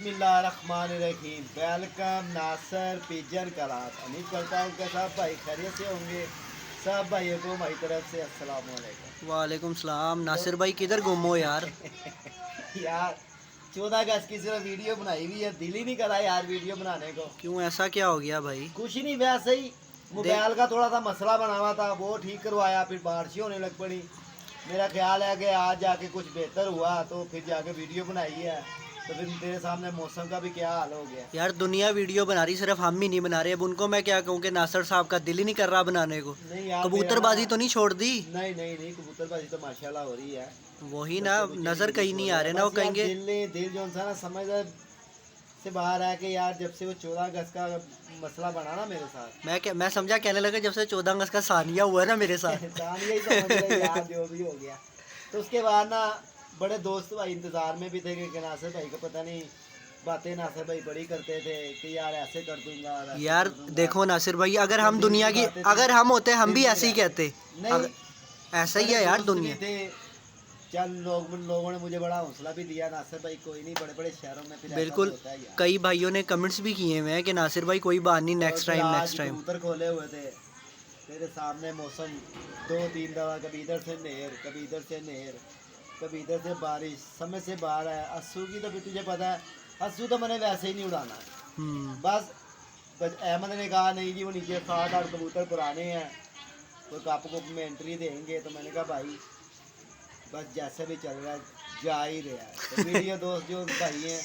बिस्मिल्लाहिर्रहमानिर्रहीम। वेलकम नासर पिजन करात। उम्मीद करता हूँ कि सब भाई खैरियत से होंगे। सब भाइयों को हमारी तरफ से अस्सलाम वालेकुम। वालेकुम सलाम। तो नासिर भाई किधर गुम हो यार? यार 14 अगस्त की सिर्फ वीडियो बनाई हुई है, दिल ही नहीं करा यार वीडियो बनाने को। क्यों, ऐसा क्या हो गया भाई? कुछ ही नहीं, वैसे ही देख, मोबाइल का थोड़ा सा मसला बना हुआ था, वो ठीक करवाया, फिर बारिश होने लग पड़ी। मेरा ख्याल है कि आज जाके कुछ बेहतर हुआ तो फिर जाके वीडियो बनाई है। तो फिर तेरे सामने मौसम का भी क्या हाल हो गया। यार दुनिया वीडियो बना रही, सिर्फ हम ही नहीं बना रहे। अब उनको मैं क्या कहूँ कि नासिर साहब का दिल ही नहीं कर रहा बनाने को। नहीं यार, मेरा ना, कबूतरबाजी तो नहीं छोड़ दी? नहीं नहीं नहीं, कबूतरबाजी तो माशाल्लाह हो रही है। वही ना, बच्चे बुच्चे भी नजर इंग्लिश कहीं बोल नहीं रहे आ हैं, रहे ना, वो बस यार कहेंगे। दिल जो सा ना समझ से बाहर है कि यार जब से वो 14 अगस्त का मसला बना ना मेरे साथ। मैं समझा कहने लगा जब से 14 अगस्त का सानिया हुआ है ना मेरे साथ। तानिया ही समझ रहे यार, जो भी हो गया। तो उसके बाद ना बड़े दोस्त भाई इंतजार में भी थे कि नासिर भाई को पता नहीं, बातें नासिर भाई बड़ी करते थे कि यार ऐसे कर दूंगा, वैसे यार कर दूंगा। देखो नासिर भाई, अगर जो हम दिल दुनिया की की, बातें थी अगर हम होते हम दिल भी में ऐसे ही रहती। कहते। नहीं, ऐसा ही बड़े है यार दोस्त भी दुनिया। थे। चल लोगों ने मुझे बड़ा हौसला भी दिया, नासिर भाई कोई नहीं, बड़े बड़े शहरों में फिर ऐसा भी बिल्कुल। होता है यार। कई भाइयों ने कमेंट्स भी किए हुए हैं कि नासिर भाई कोई बात नहीं, और नेक्स्ट फिर टाइम आज नेक्स्ट टाइम। कबूतर खोले हुए थे तेरे सामने, मौसम 2-3 दफा, कभी इधर से नहर, कभी इधर से नहर, कभी इधर से बारिश, समय से बाहर है। अस्सू की तो फिर तुझे पता है, अस्सू तो मैंने वैसे ही नहीं उड़ाना। हम्म। बस अहमद ने कहा नहीं जी, वो नीचे 7-8 कबूतर पुराने हैं, तो कप कुप में एंट्री देंगे। तो मैंने कहा भाई बस जैसे भी चल रहा है जा ही रहा है। तो वीडियो दोस्त जो भाई हैं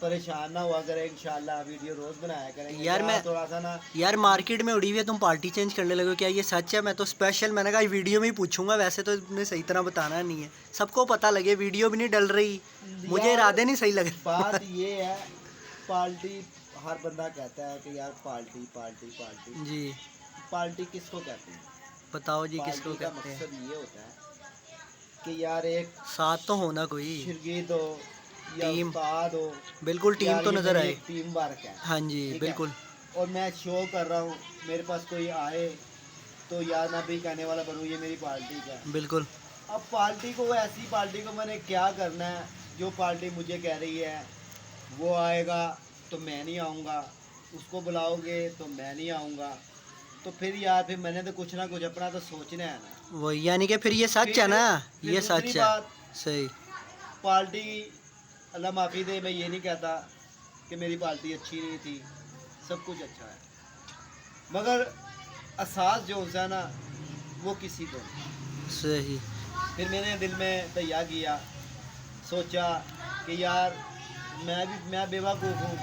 परेशान ना हुआ करें, इंशाल्लाह वीडियो रोज बनाया करेंगे यार मैं यार, थोड़ा सा ना। यार मार्केट में उड़ी हुई है, तुम पार्टी चेंज करने लगे हो, क्या ये सच है? मैं तो स्पेशल, मैंने कहा वीडियो में ही पूछूंगा, वैसे तो तुमने सही तरह बताना नहीं है, सबको पता लगे, वीडियो भी नहीं डल रही। मुझे यार इरादे नहीं सही लग बात रहे। ये है, पार्टी, हर बंदा कहता है कि यार पार्टी पार्टी पार्टी। जी, पार्टी किसको कहते हैं? बताओ जी किसको पार्टी का कहते हैं? मकसद ये होता है कि यार एक साथ तो होना कोई, शिरगीद हो या टीम। उस्ताद हो, बिल्कुल टीम यार तो ये नज़र मेरी आए। एक टीम वर्क है। हाँ जी ठीक है, बिल्कुल। और मैं शो कर रहा हूँ, मेरे पास कोई आए तो यार मैं भी कहने वाला बनूँ ये मेरी पार्टी का है। बिल्कुल अब पार्टी को, ऐसी पार्टी को मैंने क्या करना है? जो पार्टी मुझे कह रही है वो आएगा तो मैं नहीं आऊँगा, उसको बुलाओगे तो मैं नहीं आऊँगा, तो फिर यार फिर मैंने तो कुछ ना कुछ अपना तो सोचना है ना। वही, यानी कि फिर ये सच है ना, फिर ये दूसरी सच है। बात, सही। पार्टी, अल्लाह माफ़ी दे, मैं ये नहीं कहता कि मेरी पार्टी अच्छी नहीं थी, सब कुछ अच्छा है, मगर एहसास जो होता है ना वो किसी को नहीं। सही। फिर मैंने दिल में तैयार किया, सोचा कि यार मैं बेवकूफ़ हूँ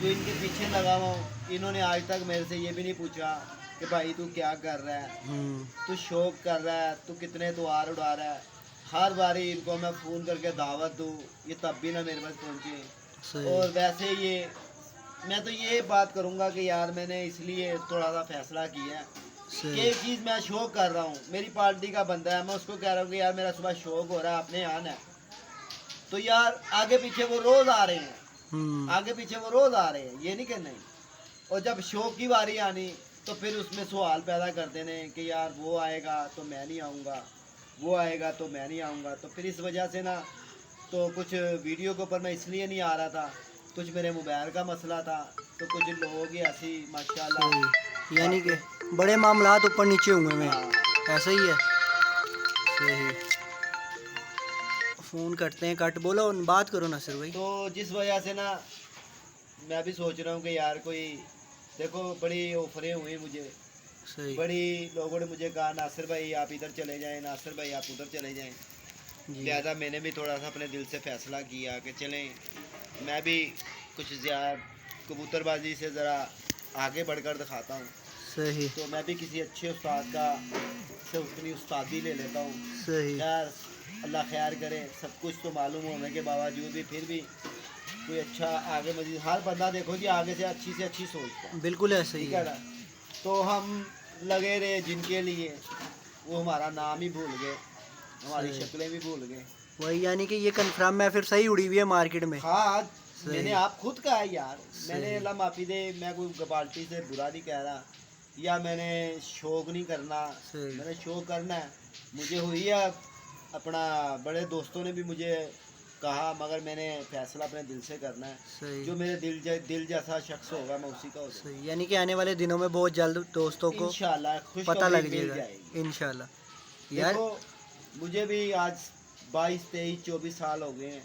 जो इनके पीछे लगा हुआ हूँ। इन्होंने आज तक मेरे से ये भी नहीं पूछा कि भाई तू क्या कर रहा है, तू शौक कर रहा है, तू कितने द्वार उड़ा रहा है। हर बारी इनको मैं फ़ोन करके दावत दूँ, ये तब भी ना मेरे पास पहुँचे। सही। और वैसे ये, मैं तो ये बात करूँगा कि यार मैंने इसलिए थोड़ा सा फैसला किया है कि सही। एक चीज़ मैं शौक कर रहा हूँ, मेरी पार्टी का बंदा है, मैं उसको कह रहा हूँ कि यार मेरा सुबह शौक हो रहा है, आपने आना है। तो यार आगे पीछे वो रोज़ आ रहे हैं, आगे पीछे वो रोज़ आ रहे हैं, ये नहीं कि नहीं। और जब शौक की बारी आनी तो फिर उसमें सवाल पैदा कर देने कि यार वो आएगा तो मैं नहीं आऊँगा, वो आएगा तो मैं नहीं आऊँगा। तो फिर इस वजह से ना, तो कुछ वीडियो के ऊपर मैं इसलिए नहीं आ रहा था, कुछ मेरे मोबाइल का मसला था, तो कुछ लोग ही ऐसी माशाल्लाह सही, यानी कि बातें। बड़े मामलात ऊपर नीचे हुए में, हाँ, ऐसा ही है। सही। फ़ोन करते हैं, कट बोलो, बात करो नासिर भाई। तो जिस वजह से ना मैं भी सोच रहा हूँ कि यार कोई, देखो बड़ी ऑफरें हुई मुझे, सही। बड़ी लोगों ने मुझे कहा नासिर भाई आप इधर चले जाएं, नासिर भाई आप उधर चले जाएं। जी। लिहाजा मैंने भी थोड़ा सा अपने दिल से फ़ैसला किया कि चलें, मैं भी कुछ ज़्यादा कबूतरबाजी से ज़रा आगे बढ़कर दिखाता हूँ। सही। तो मैं भी किसी अच्छे उस्ताद का से अपनी उस्तादी ले लेता हूँ। सही। खैर अल्लाह खैर करे, सब कुछ तो मालूम होने के बावजूद भी फिर भी कोई अच्छा आगे मजीद, हर बंदा देखो जी आगे से अच्छी सोचता है। बिल्कुल ऐसा ही ठीक है है। ना? तो हम लगे रहे जिनके लिए, वो हमारा नाम ही भूल गए, हमारी सही। शक्लें भी भूल गए। वही, यानी कि ये कन्फर्म है, फिर सही उड़ी हुई है मार्केट में। हाँ, सही। मैंने आप खुद कहा है यार, मैंने सही। अल्लाह माफ़ी दे, मैं कोई पार्टी से बुरा नहीं कह रहा, या मैंने शौक नहीं करना, सही। मैंने शौक करना है। मुझे हुई है, अपना बड़े दोस्तों ने भी मुझे कहा, मगर मैंने फैसला अपने दिल से करना है। सही जो मेरे दिल जैसा शख्स होगा मैं उसी का हो जाऊंगा। सही, यानी कि आने वाले दिनों में बहुत जल्द दोस्तों को इंशाल्लाह पता खुशखबरी लग मिल जाएगा जाएगी। इंशाल्लाह। यार देखो मुझे भी आज 22, 23, 24 साल हो गए हैं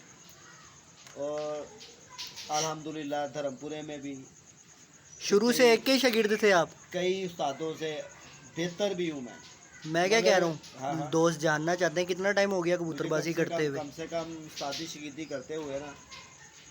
और अल्हम्दुलिल्लाह धर्मपुरे में भी शुरू से एक के ही शागिर्द थे आप? कई उस्तादों से बेहतर भी हूँ मैं क्या कह रहा हाँ, हूँ, हाँ। दोस्त जानना चाहते हैं कितना टाइम हो गया कबूतरबाजी करते हुए? कम से कम उस्तादी शिगिर्दी करते हुए ना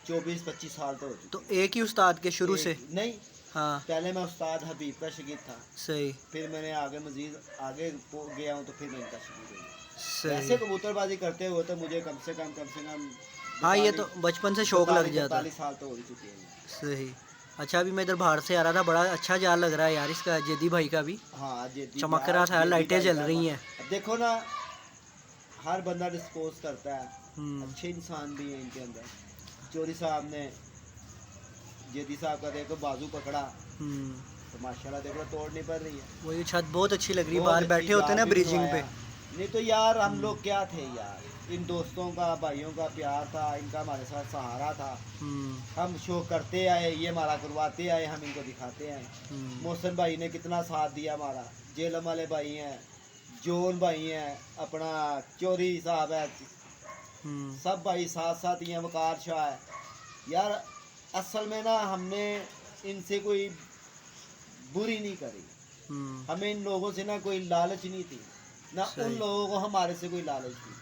24-25 साल तो हो चुके। तो एक ही उस्ताद के शुरू से? नहीं, हाँ पहले मैं उस्ताद हबीब का शिगिर्द था, सही फिर मैंने आगे मजीद आगे गया हूँ तो फिर मैं इनका शिगिर्द हूँ। सही। ऐसे कबूतरबाजी करते हुए तो मुझे कम से कम हाँ ये तो बचपन से शौक लग जाता है। 45 साल तो हो ही चुके हैं। सही। अच्छा अभी मैं इधर बाहर से आ रहा था, बड़ा अच्छा जाल लग रहा है यार इसका, जेदी भाई का भी हाँ जेदी चमक रहा था, लाइटें जल रही हैं। अब देखो ना, हर बंदा डिस्पोज करता है, हम्म, अच्छे इंसान भी हैं इनके अंदर। चोरी साहब ने जेदी साहब का देखो बाजू पकड़ा हम्म। तो माशाल्लाह देखो तोड़ नहीं पड़ रही है। वो ये छत बहुत अच्छी लग रही है, बहुत बाहर अच्छी बैठे होते हैं ना जाल भी ब्रिजिंग पे। बनवाया। नहीं तो यार हम लोग क्या थे यार, इन दोस्तों का भाइयों का प्यार था, इनका हमारे साथ सहारा था। हम्म, हम शो करते आए, ये हमारा करवाते आए, हम इनको दिखाते आए। हम्म, मोहसिन भाई ने कितना साथ दिया हमारा, जेलम वाले भाई हैं, जोन भाई हैं, अपना चोरी साहब है, हम्म, सब भाई साथ साथ ही हैं, वकार शाह है। यार असल में ना हमने इनसे कोई बुरी नहीं करी, हम्म। हमें इन लोगों से ना कोई लालच नहीं थी, ना सही। उन लोगों को हमारे से कोई लालच थी।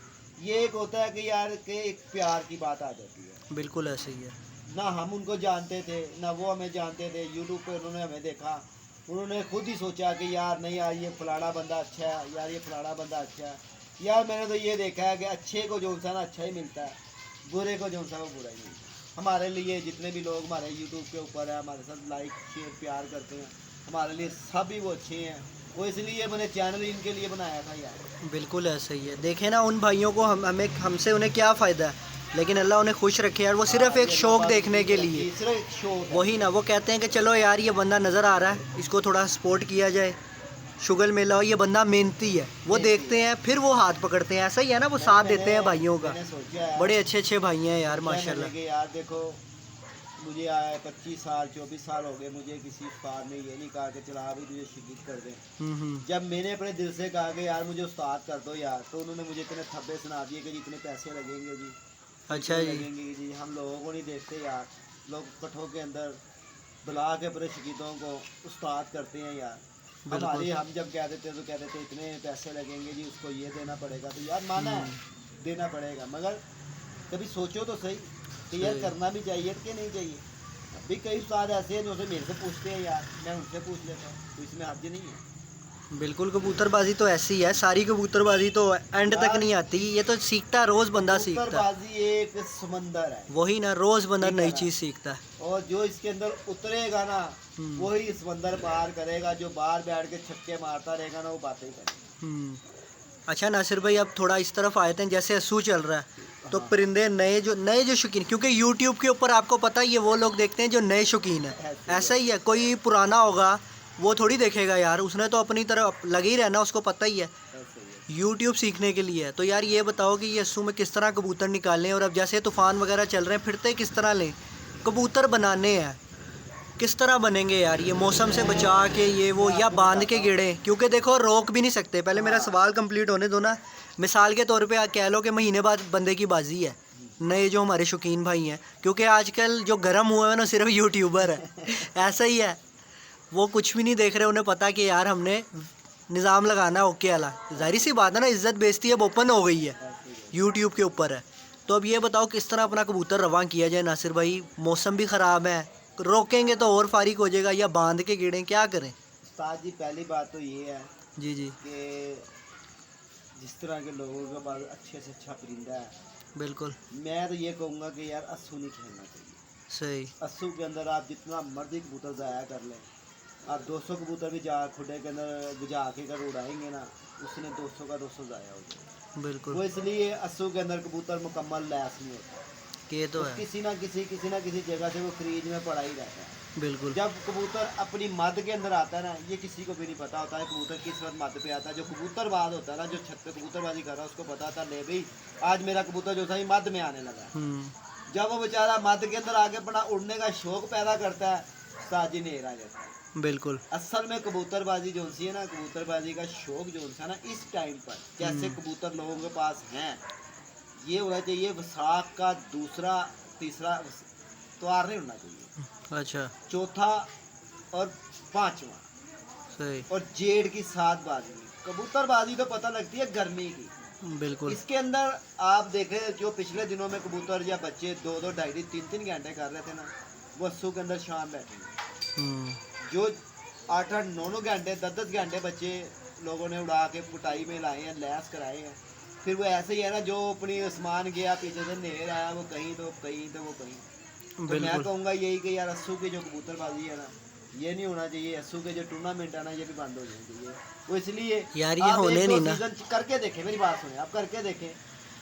ये एक होता है कि यार के एक प्यार की बात आ जाती है। बिल्कुल ऐसे ही है। ना हम उनको जानते थे ना वो हमें जानते थे, यूट्यूब पे उन्होंने हमें देखा, उन्होंने खुद ही सोचा कि यार नहीं यार ये फलाना बंदा अच्छा है, यार ये फलाना बंदा अच्छा है। यार मैंने तो ये देखा है कि अच्छे को जो सा ना अच्छा ही मिलता है, बुरे को जो सा वो बुरा ही मिलता है। हमारे लिए जितने भी लोग हमारे यूट्यूब के ऊपर है, हमारे साथ लाइक शेयर प्यार करते हैं, हमारे लिए सब ही वो अच्छे हैं। वो इसलिए मैंने चैनल इनके लिए बनाया था यार। बिल्कुल ऐसे ही है। देखे ना उन भाइयों को, हमें हमसे उन्हें क्या फ़ायदा है, लेकिन अल्लाह उन्हें खुश रखे यार। वो सिर्फ एक ये शौक बात देखने के ठीक है, लिए, ये सिर्फ एक शौक है। वही ना, वो कहते हैं कि चलो यार ये बंदा नज़र आ रहा है, इसको थोड़ा सपोर्ट किया जाए, शुगर मिला हो, ये बंदा मेहनती है। वो मेहनती देखते हैं फिर वो हाथ पकड़ते हैं, ऐसा ही है ना, वो साथ देते हैं भाइयों का। मैंने सोचा है, बड़े अच्छे अच्छे भाई हैं यार सोचा है माशाल्लाह। मैंने कि यार देखो मुझे आया 25 साल 24 साल हो गए, मुझे किसी उस्ताद ने ये नहीं कहा कि चला अभी तुझे शिगिर्द कर दें। जब मैंने अपने दिल से कहा कि यार मुझे उस्ताद कर दो यार, तो उन्होंने मुझे इतने थब्बे सुना दिए कि जितने पैसे लगेंगे जी, अच्छा इतने जी। लगेंगे जी। हम लोगों को नहीं देखते यार, लोग कठों के अंदर बुला के अपने शिगिर्दों को उस्ताद करते हैं यार। बिल्कुल। हमारी हम जब कह देते तो कहते थे इतने पैसे लगेंगे जी, उसको ये देना पड़ेगा, तो यार माना है देना पड़ेगा, मगर कभी सोचो तो सही कि यार सही। करना भी चाहिए कि नहीं चाहिए। अभी कई उस्ताद ऐसे हैं जो से मेरे से पूछते हैं यार, मैं उनसे पूछ लेता हूँ, तो इसमें हर्ज नहीं है। बिल्कुल, कबूतरबाजी तो ऐसी है, सारी कबूतरबाजी तो एंड तक यार, नहीं आती, ये तो सीखता है, रोज़ बंदा सीखता है। कबूतरबाजी एक समंदर है, वही ना, रोज़ बंदा ठीक है नई ना। चीज़ सीखता है। और जो इसके अंदर उतरेगा ना वही इस समंदर पार करेगा, जो बाहर बैठ के छक्के मारता रहेगा ना वो बातें ही करेगा। अच्छा नासिर भाई, अब थोड़ा इस तरफ आए थे, जैसे असू चल रहा है तो हाँ। परिंदे नए जो शौकीन, क्योंकि यूट्यूब के ऊपर आपको पता ही है वो लोग देखते हैं जो नए शौकीन है। ऐसे ही ऐसा ही है, कोई पुराना होगा वो थोड़ी देखेगा यार, उसने तो अपनी तरफ लगे ही रहना, उसको पता ही है ऐसे ही है। यूट्यूब सीखने के लिए है। तो यार ये बताओ कि ये अस्सू में किस तरह कबूतर निकालें, और अब जैसे तूफ़ान वगैरह चल रहे हैं, फिरते किस तरह लें, कबूतर बनाने हैं किस तरह बनेंगे यार, ये मौसम से बचा के ये वो, या बांध के गेड़े, क्योंकि देखो रोक भी नहीं सकते। पहले मेरा सवाल कंप्लीट होने दो ना। मिसाल के तौर पे कह लो कि महीने बाद बंदे की बाजी है, नए जो हमारे शौकीन भाई हैं, क्योंकि आजकल जो गर्म हुए हैं ना सिर्फ यूट्यूबर है ऐसा ही है, वो कुछ भी नहीं देख रहे, उन्हें पता कि यार हमने निज़ाम लगाना है ओके वाला। जाहिर सी बात है ना, इज़्ज़त बेइज्जती अब ओपन हो गई है, यूट्यूब के ऊपर है। तो अब ये बताओ किस तरह अपना कबूतर रवां किया जाए नासिर भाई, मौसम भी ख़राब है, रोकेंगे तो और फारिग हो जाएगा, या बांध के गिरें, क्या करें? उस्ताद जी पहली बात तो ये है जी जी कि जिस तरह के लोगों के पास अच्छे से अच्छा परिंदा है, बिल्कुल मैं तो ये कहूँगा कि यार अस्सू नहीं खेलना चाहिए। सही। अस्सू के अंदर आप जितना मर्जी कबूतर ज़ाया कर लें, आप 200 कबूतर भी जा खुडे के अंदर गुजा के कर उड़ाएंगे ना, उसने 200 का 200 ज़ाया हो जाएगा। बिल्कुल। वो इसलिए अस्सू के अंदर कबूतर मुकम्मल लैस नहीं होता। ये तो है। किसी ना किसी जगह से वो क्रीज में पड़ा ही रहता है। बिल्कुल। जब कबूतर अपनी मद के अंदर आता है ना, ये किसी को भी नहीं पता होता है कबूतर किस वक्त मद पे आता है। जो कबूतरबाज होता है ना, जो छत पे कबूतरबाजी कर रहा है, उसको पता था ले भाई आज मेरा कबूतर जो था ये मद में आने लगा है। जब वो बेचारा मद के अंदर आके अपना उड़ने का शौक पैदा करता है, साजी नेर आ जाता है। बिल्कुल। असल में कबूतरबाजी जो सी है ना, कबूतरबाजी का शौक जो सा ना इस टाइम पर जैसे कबूतर लोगों के पास हैं, ये होना चाहिए वसाख का दूसरा तीसरा त्योहार नहीं होना चाहिए, अच्छा। चौथा और पांचवा सही। और जेठ की 7 बाजी। कबूतरबाजी तो पता लगती है गर्मी की। बिल्कुल। इसके अंदर आप देखें जो पिछले दिनों में कबूतर या बच्चे 2-2 ढाई 3-3 घंटे कर रहे थे ना, वो अस्सू के अंदर शाम बैठे। जो 8-8 9-9 घंटे 10-10 घंटे बच्चे लोगों ने उड़ा के पुटाई में लाए हैं, लैस कराए हैं। फिर वो ऐसे ही है ना, जो अपनी आसमान गया पीछे से नेर आया, वो कहीं तो कहीं तो वो कहीं। तो मैं कहूँगा यही कि यार अस्सू की जो कबूतरबाजी है ना, ये नहीं होना चाहिए। अस्सू के जो टूर्नामेंट है ना, ये भी बंद हो जाने चाहिए। वो इसलिए यार ये होने नहीं ना। सीजन करके देखें, मेरी बात सुने, आप करके देखें।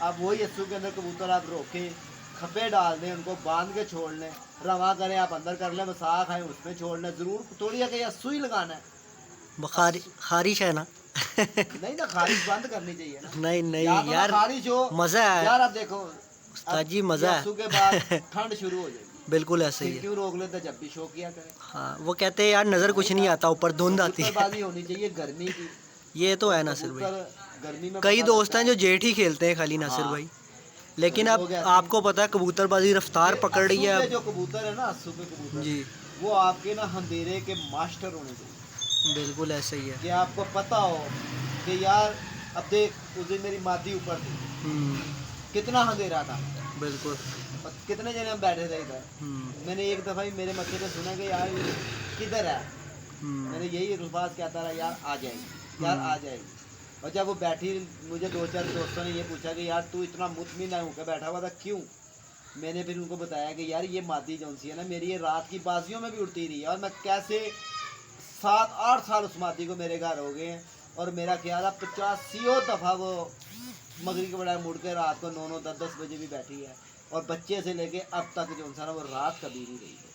आप वही अस्सू के अंदर कबूतर आप रोकें, खपे डाल दें, उनको बांध के छोड़ लें, रवा करें, आप अंदर कर लें, बसा खाएं, उसमें छोड़ लें। जरूर थोड़ी है अस्सू ही लगाना है। खारिश है ना। नहीं ना, खारिश बंद करनी चाहिए ना। नहीं यार खारिश हो, मजा है यार। आप देखो उस्ताद जी, मजा है। अस्सू के बाद ठंड शुरू हो जाएगी। बिल्कुल ऐसे ही है। क्यों रोक लेते, जब भी शौक किया करें। हाँ, वो कहते हैं यार नजर कुछ नहीं आता, ऊपर धुंध आती है। कबूतरबाजी होनी चाहिए गर्मी की। ये तो है नासिर भाई। गर्मी में कई दोस्त हैं जो जेठ ही खेलते हैं खाली, नासिर भाई। लेकिन अब आपको पता है कबूतरबाजी रफ्तार पकड़ रही है। जो कबूतर है ना, अस्सू के कबूतर जी, वो आपके ना अंधेरे के मास्टर होने चाहिए। बिल्कुल ऐसे ही है कि आपको पता हो कि यार अब देख उस दिन मेरी मादी ऊपर थी, कितना अंधेरा था। बिल्कुल। और कितने जने हम बैठे थे इधर। मैंने एक दफ़ा ही मेरे मत्थे पे सुना कि यार किधर है। मैंने यही रुबाज कहता रहा, यार आ जाएगी, यार आ जाएगी। और जब वो बैठी, मुझे 2-4 दोस्तों ने ये पूछा कि यार तू इतना मुतमिन होकर बैठा हुआ था क्यों। मैंने फिर उनको बताया कि यार ये मादी जौन सी है ना, मेरी ये रात की बाजियों में भी उड़ती रही है। और मैं कैसे 7-8 साल उस मादी को मेरे घर हो गए हैं। और मेरा ख्याल है 85 दफ़ा वो मगरी के बड़ा मुड़ के रात को 9-9 10-10 बजे भी बैठी है। और बच्चे से लेके अब तक जो सा ना, वो रात कभी नहीं रही है।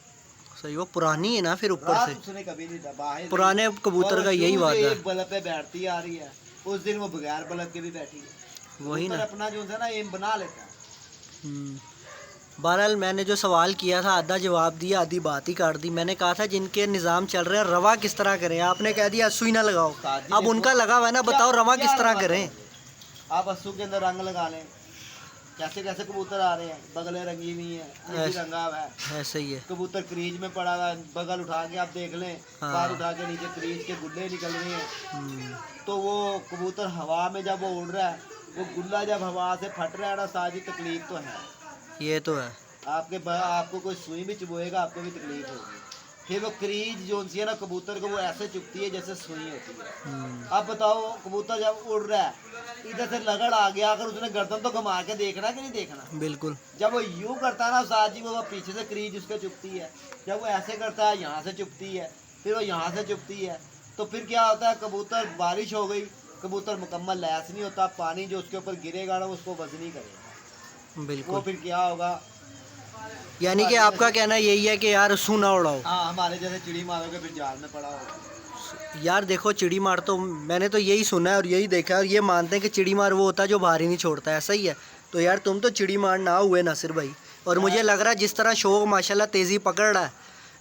सही, वो पुरानी है ना, फिर ऊपर से उसने कभी नहीं था बाहर। पुराने कबूतर का यही बात है। एक बल्ब पे बैठती आ रही है, उस दिन वो बगैर बल्ब के भी बैठी है। वही ना, अपना जो है ना एम बना लेता है। बहरहाल मैंने जो सवाल किया था आधा जवाब दिया, आधी बात ही काट दी। मैंने कहा था जिनके निज़ाम चल रहे हैं रवा किस तरह करें, आपने कह दिया अस्सू ही ना लगाओ। अब उनका लगा हुआ है ना, बताओ रवा किस तरह करें। आप अस्सू के अंदर रंग लगा लें। कैसे कैसे कबूतर आ रहे हैं, बगलें रंगी हुई हैं, रंगा हुआ है, ऐसे ही है। कबूतर क्रीज में पड़ा हुआ है, बगल उठा के आप देख लें, पैर उठा के नीचे क्रीज के गुल्ले निकल रहे हैं। तो वो कबूतर हवा में जब वो उड़ रहा है, वो गुल्ला जब हवा से फट रहा है ना, सारी तकलीफ तो है। ये तो है। आपको कोई सुई भी चुभोएगा, आपको भी तकलीफ होगी। फिर वो क्रीज जो सी है ना कबूतर को, वो ऐसे चुभती है जैसे सुई होती है। अब बताओ कबूतर जब उड़ रहा है, इधर से लगड़ आ गया, अगर उसने गर्दन तो घुमा के देखना कि नहीं देखना। बिल्कुल। जब वो यूं करता है ना उस्ताद जी, वो पीछे से क्रीज उसके चुभती है। जब वो ऐसे करता है, यहाँ से चुभती है, फिर वो यहाँ से चुभती है। तो फिर क्या होता है, कबूतर बारिश हो गई, कबूतर मुकम्मल लैस नहीं होता, पानी जो उसके ऊपर गिरेगा ना उसको वजनी करेगा। बिल्कुल। वो फिर क्या होगा, यानी कि आपका कहना यही है कि यार अस्सू ना उड़ाओ। हाँ, हमारे जैसे चिड़ी मारोगे फिर जाल में पड़ा होगा। यार देखो चिड़ी मार तो मैंने तो यही सुना है और यही देखा है, और ये मानते हैं कि चिड़ी मार वो होता है जो बाहर ही नहीं छोड़ता है, ऐसा ही है। तो यार तुम तो चिड़ी मार ना हुए नासिर भाई। और मुझे लग रहा है जिस तरह शौक माशाल्लाह तेज़ी पकड़ रहा है,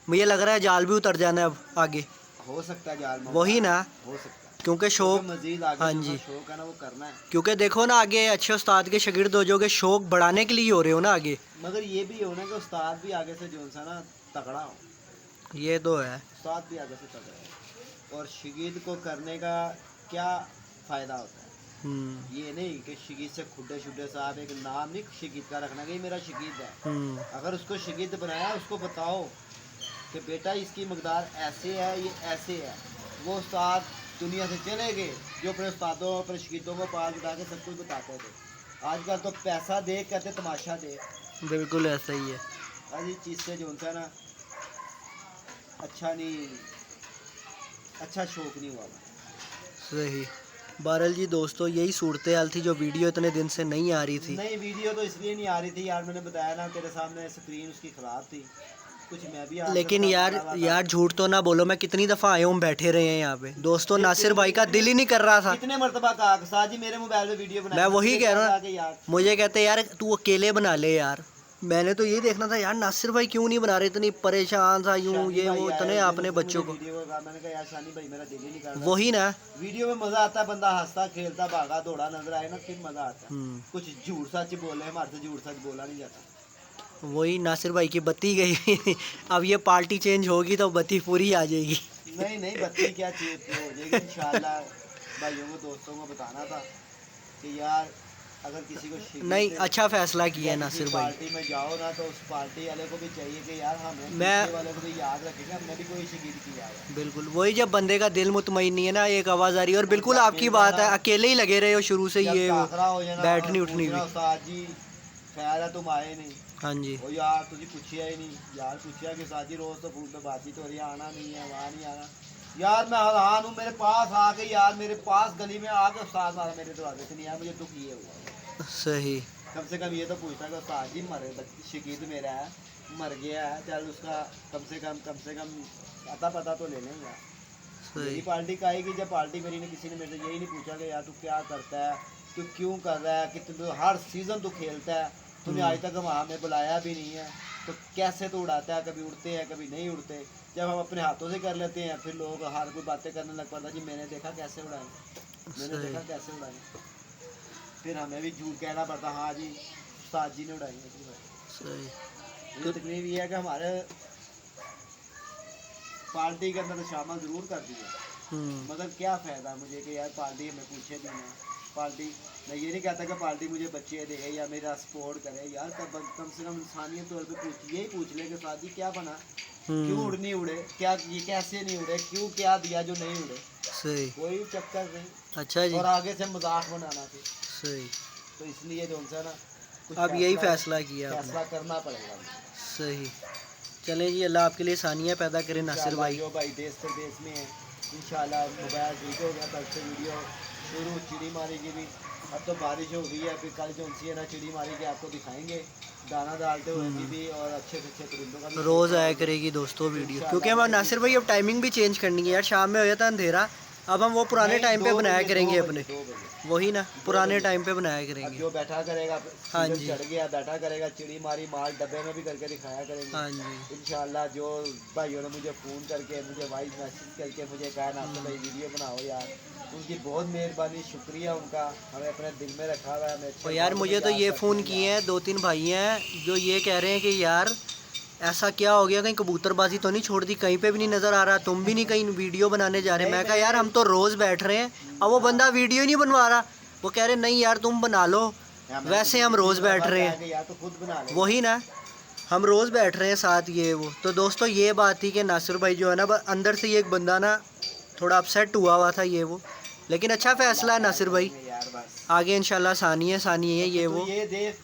मुझे लग रहा है जाल भी उतर जाना है अब आगे। हो सकता है जाल में, वही ना, हो सकता है। क्योंकि शौक मजीद आगे, हाँ जी, शौक है ना वो करना है। क्योंकि देखो ना आगे अच्छे उस्ताद के शागिर्द हो जाओगे, शौक बढ़ाने के लिए हो रहे हो ना आगे। मगर ये भी हो ना कि उस्ताद भी आगे से जो सा ना तगड़ा हो। ये तो है, उस्ताद भी आगे से तगड़ा हो। और शागिर्द को करने का क्या फ़ायदा होता है, ये नहीं कि शागिर्द से खुड्डे शुड्डे साहब एक नाम नहीं शागिर्द का रखना कि मेरा शागिर्द है। अगर उसको शागिर्द बनाया, उसको बताओ कि बेटा इसकी मकदार ऐसे है, ये ऐसे है। वो उस्ताद दुनिया से चले गए जो अपने उस्तादों अपने शागिर्दों को पाल उठा के सब कुछ बताते थे। आजकल तो पैसा दे कहते तमाशा दे। बिल्कुल ऐसा ही है। आज इस चीज़ से जो होता है ना अच्छा नहीं, अच्छा शौक नहीं हुआ। सही। बहरहाल जी दोस्तों, यही सूरत हाल थी जो वीडियो इतने दिन से नहीं आ रही थी। नहीं, वीडियो तो इसलिए नहीं आ रही थी यार, मैंने बताया ना तेरे सामने, स्क्रीन उसकी ख़राब थी, कुछ मैं भी हाथ से लेकिन खराब यार करा हुआ था। यार झूठ तो ना बोलो, मैं कितनी दफ़ा आया हूँ, बैठे रहे हैं यहाँ पे दोस्तों, नासिर भाई का दिल ही नहीं कर रहा था। कितने मरतबा कहा साथ जी मेरे मोबाइल में वीडियो बना, मैं वही कह रहा हूँ यार, हूँ, मुझे कहते यार तू अकेले बना ले यार। मैंने तो ये देखना था यार, नासिर भाई क्यों नहीं बना रहे, इतनी परेशान था यूं शानी ये भाई वो, आए इतने उस दिन, अपने उसने बच्चों मुझे को। वीडियो को कहा, मैंने कहा यार शानी भाई मेरा दिल ही नहीं कर रहा। वही ना, वीडियो में मजा आता है, बंदा हंसता खेलता भागा दौड़ा नजर आए ना, फिर मजा आता है। हम्म, कुछ झूठ सच बोले, हमारे से झूठ सच बोला नहीं जाता। वही नासिर भाई की बत्ती गई अब ये पार्टी चेंज होगी तो बत्ती पूरी आ जाएगी। नहीं नहीं, बत्ती क्या चीज हो जाएगी इंशाल्लाह। भाइयों को दोस्तों को बताना था कि यार अगर किसी को शिकीयत नहीं, है, अच्छा फैसला किया है या किसी नासिर भाई। पार्टी में जाओ ना, तो उस पार्टी वाले को भी चाहिए कि यार हमें मैं पीछे वाले को भी याद रखेंगे, हमने भी कोई शिकीयत किया है। बिल्कुल वही, जब बंदे का दिल मुतमईन नहीं है ना, एक आवाज़ आ रही है, और बिल्कुल जब आपकी मिल बात है, जाना, अकेले ही लगे रहे हो शुरू से, जब ये वो टाकरा हो जाना और बैठनी उठनी पूछना भी। उस्ताद जी खैर है तुम आए नहीं, हाँ जी, ओ यार तुझे पूछिया ही नहीं यार, पूछिया कि साथ जी रोज तो फोन पे बातचीत हो रही है, आना नहीं है, वहाँ नहीं आना। यार मैं हैरान हूँ, मेरे पास आके यार, मेरे पास गली में आके उस्ताद मारा मेरे दरवाजे से, नहीं यार मुझे दुख ये हुआ। सही। कम से कम ये तो पूछता कि उस्ताद जी मरे शकीद मेरा है, मर गया है, चल उसका कम से कम अता पता तो ले लें यार। मेरी सही। पार्टी का आएगी, जब पार्टी मेरी ने किसी ने मेरे से यही नहीं पूछा कि यार तू क्या करता है, तू क्यों कर रहा है, कि तू हर सीज़न तू खेलता है, तूने आज तक हमें बुलाया भी नहीं है, तो कैसे तो उड़ाता है, कभी उड़ते हैं कभी नहीं उड़ते। जब हम अपने हाथों से कर लेते हैं, फिर लोग हर कोई बातें करने लग पड़ता जी मैंने देखा कैसे उड़ाए, मैंने देखा कैसे उड़ाए, फिर हमें भी झूठ कहना पड़ता हाँ जी उस्ताद जी ने उड़ाई है। सही। ये तकलीफ ये है कि हमारे पार्टी के अंदर शामिल ज़रूर कर दिया, मगर क्या फ़ायदा मुझे कि यार पार्टी हमें पूछे भी ना, पार्टी मैं ये नहीं कहता कि पार्टी मुझे बच्चे दे या मेरा सपोर्ट करे यार, कम से कम इंसानियत तौर पे यही पूछ ले कि शादी क्या बना, क्यों उड़ नहीं उड़े, क्या ये कैसे नहीं उड़े, क्यों क्या दिया जो नहीं उड़े, सही। कोई चक्कर नहीं। अच्छा जी। और आगे से मजाक बनाना थी, सही। तो इसलिए जो उनसे ना कुछ अब यही फैसला किया आपने। फैसला करना पड़ेगा। सही। चलें जी, अल्लाह आपके लिए सानिया पैदा करे नासिर भाई। जो भाई देश प्रदेश में है इंशाल्लाह मोबाइल ठीक हो गया, कल से वीडियो शुरू चिड़ी मारी की भी, अब तो बारिश हो गई है, फिर कल जो उनसी है ना चिड़ी मारी के आपको दिखाएंगे, दाना डालते हुए भी और अच्छे से अच्छे परिंदों का भी रोज़ आया करेगी दोस्तों वीडियो, क्योंकि हम नासिर भाई अब टाइमिंग भी चेंज करनी है यार, शाम में हो जाता अंधेरा, अब हम वो पुराने टाइम पे बनाया करेंगे अपने, 2 बजे वही ना, पुराने टाइम पे बनाया करेंगे। जो बैठा करेगा, हाँ सीजन जी। चढ़ गया बैठा करेगा, चिड़ी मारी माल डब्बे में भी करके दिखाया करेंगे हाँ जी। इंशाल्लाह। जो भाइयों ने मुझे फ़ोन करके मुझे वॉइस मैसेज करके मुझे कहा ना तो भाई वीडियो बनाओ यार, उनकी बहुत मेहरबानी, शुक्रिया उनका, हमें अपने दिल में रखा हुआ है, हमें और यार मुझे तो ये फ़ोन किए हैं 2-3 भाई हैं जो ये कह रहे हैं कि यार ऐसा क्या हो गया, कहीं कबूतरबाजी तो नहीं छोड़ दी, कहीं पे भी नहीं नज़र आ रहा, तुम भी नहीं कहीं वीडियो बनाने जा रहे। मैं कहा यार हम तो रोज़ बैठ रहे हैं, अब वो बंदा वीडियो नहीं बनवा रहा, वो कह रहे नहीं यार तुम बना लो, वैसे हम रोज़ बैठ रहे हैं, यार तो खुद बना ले। वही ना, हम रोज़ बैठ रहे हैं साथ ये वो। तो दोस्तों ये बात थी कि नासिर भाई जो है ना, अंदर से ये एक बंदा ना थोड़ा अपसेट हुआ था ये वो, लेकिन अच्छा फैसला है नासिर भाई, यार बस आगे इंशाल्लाह सानी है ये वो। ये देख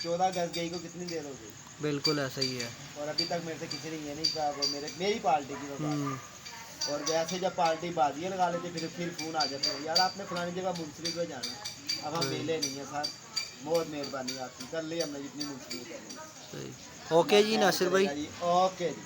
14 गज गई को कितनी देर हो गई, बिल्कुल ऐसा ही है। और अभी तक मेरे से किसी ने ये नहीं कहा वो मेरी पार्टी की बात। और वैसे जब पार्टी बाजियाँ लगा लेते फिर फ़ोन आ जाते हैं यार आपने फलानी जगह मुंसलिक हो जाना, अब हम मेले नहीं है सर, बहुत मेहरबानी आपकी, कर ली हमने जितनी मुंसलिक करनी। ओके जी नासिर भाई। ओके जी।